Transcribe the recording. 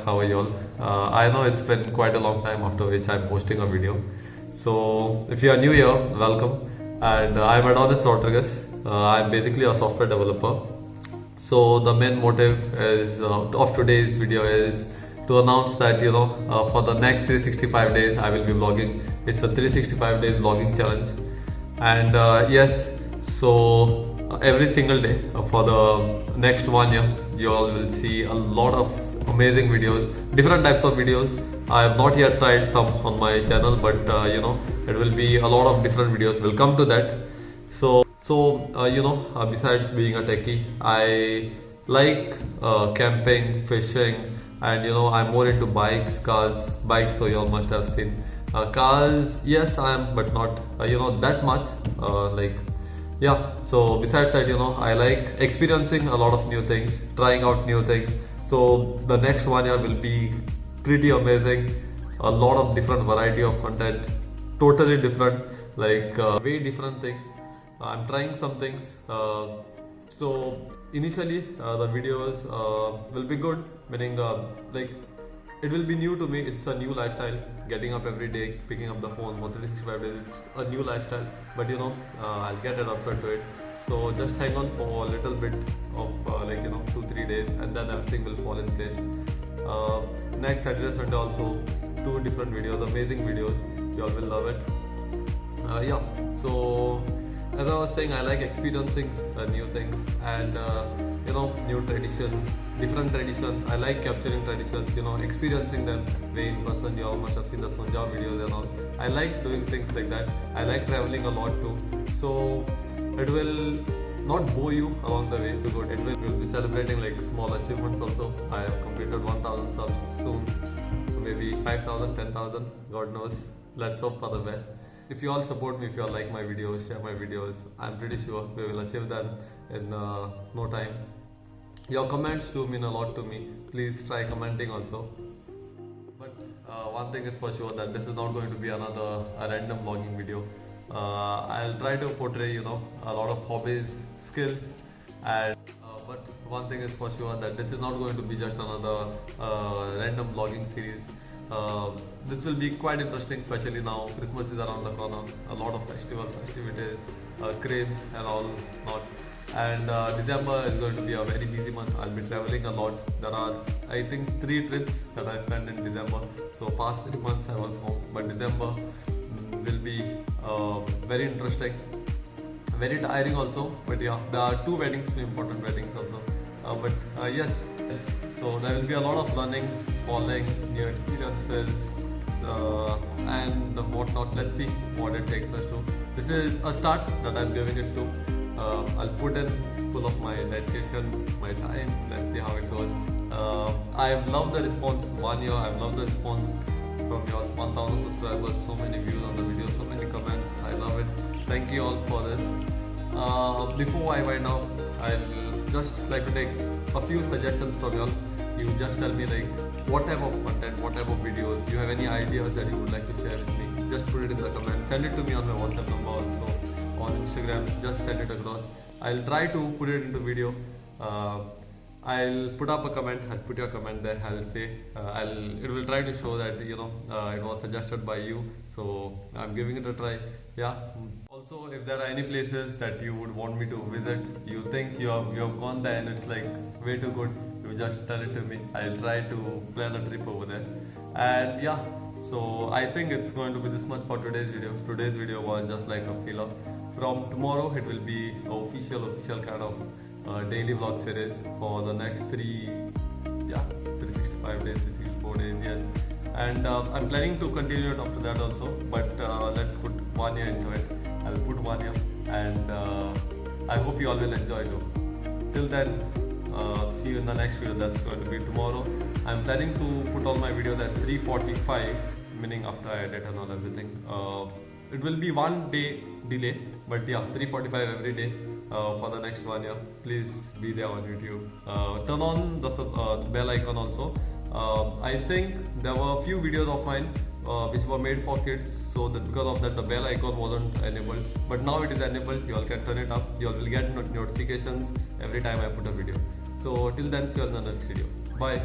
how are you all? I know it's been quite a long time after which I'm posting a video. So if you are new here, welcome. And I'm Adonis. I'm basically a software developer. So the main motive is of today's video is to announce that for the next 365 days I will be vlogging. It's a 365 days vlogging challenge, and yes, so every single day for the next 1 year you all will see a lot of amazing videos, different types of videos. I have not yet tried some on my channel, but it will be a lot of different videos. We'll come to that. So besides being a techie, I like camping, fishing, and I'm more into bikes, cars. Bikes, so you all must have seen. Cars, yes, I am, but not that much. So besides that, I like experiencing a lot of new things, trying out new things. So the next 1 year will be pretty amazing. A lot of different variety of content, totally different, way different things. I'm trying some things. So initially the videos will be good, meaning it will be new to me. It's a new lifestyle, getting up every day, picking up the phone for 365 days. It's a new lifestyle, but I'll get adapted to it. So just hang on for a little bit of 2-3 days, and then everything will fall in place. Next Saturday, Sunday also 2 different videos, amazing videos. You all will love it. So as I was saying, I like experiencing new things and new traditions, different traditions. I like capturing traditions, experiencing them way in person. You all must have seen the Chandor videos and all. I like doing things like that. I like traveling a lot too. So it will not bore you along the way. It will be celebrating like small achievements also. I have completed 1000 subs soon, maybe 5000, 10,000, God knows. Let's hope for the best. If you all support me, if you all like my videos, share my videos, I'm pretty sure we will achieve them in no time. Your comments do mean a lot to me. Please try commenting also. But one thing is for sure, that this is not going to be another random vlogging video. I'll try to portray a lot of hobbies, skills, and but one thing is for sure, that this is not going to be just another random vlogging series. This will be quite interesting, especially now Christmas is around the corner. A lot of festivities, crepes and all not. And December is going to be a very busy month. I'll be traveling a lot. There are, I think, 3 trips that I planned in December. So past 3 months I was home, but December will be very interesting, very tiring also. But yeah, there are 2 weddings, 2 important weddings also. Yes. So there will be a lot of learning, falling, new experiences, and whatnot. Let's see what it takes us to. This is a start that I'm giving it to. I'll put in full of my dedication, my time. Let's see how it goes. I've loved the response. 1 year, I've loved the response from your 1000 subscribers. So many views on the video, so many comments. I love it. Thank you all for this. Before I wind up, I'll just like to take a few suggestions from you all. You just tell me what type of content, what type of videos, you have any ideas that you would like to share with me. Just put it in the comments. Send it to me on my WhatsApp number also, on Instagram. Just send it across. I'll try to put it into video. I'll put up a comment. I'll put your comment there. I'll say it will try to show that it was suggested by you. So I'm giving it a try. Yeah. Also, if there are any places that you would want me to visit, you think you have gone there and it's way too good, you just tell it to me. I'll try to plan a trip over there. And yeah, so I think it's going to be this much for today's video. Today's video was just like a filler. From tomorrow it will be official kind of daily vlog series for the next 365 days, 364 days, yes. And I'm planning to continue it after that also, but let's put 1 year into it. I'll put 1 year, and I hope you all will enjoy too. Till then, see you in the next video. That's going to be tomorrow. I'm planning to put all my videos at 3:45, meaning after I edit and all everything. It will be 1 day delay, but yeah, 3:45 every day for the next 1 year. Please be there on YouTube. Turn on the bell icon also. I think there were a few videos of mine which were made for kids, so that because of that the bell icon wasn't enabled, but now it is enabled. You all can turn it up. You all will get notifications every time I put a video. So till then, see you in the next video. Bye.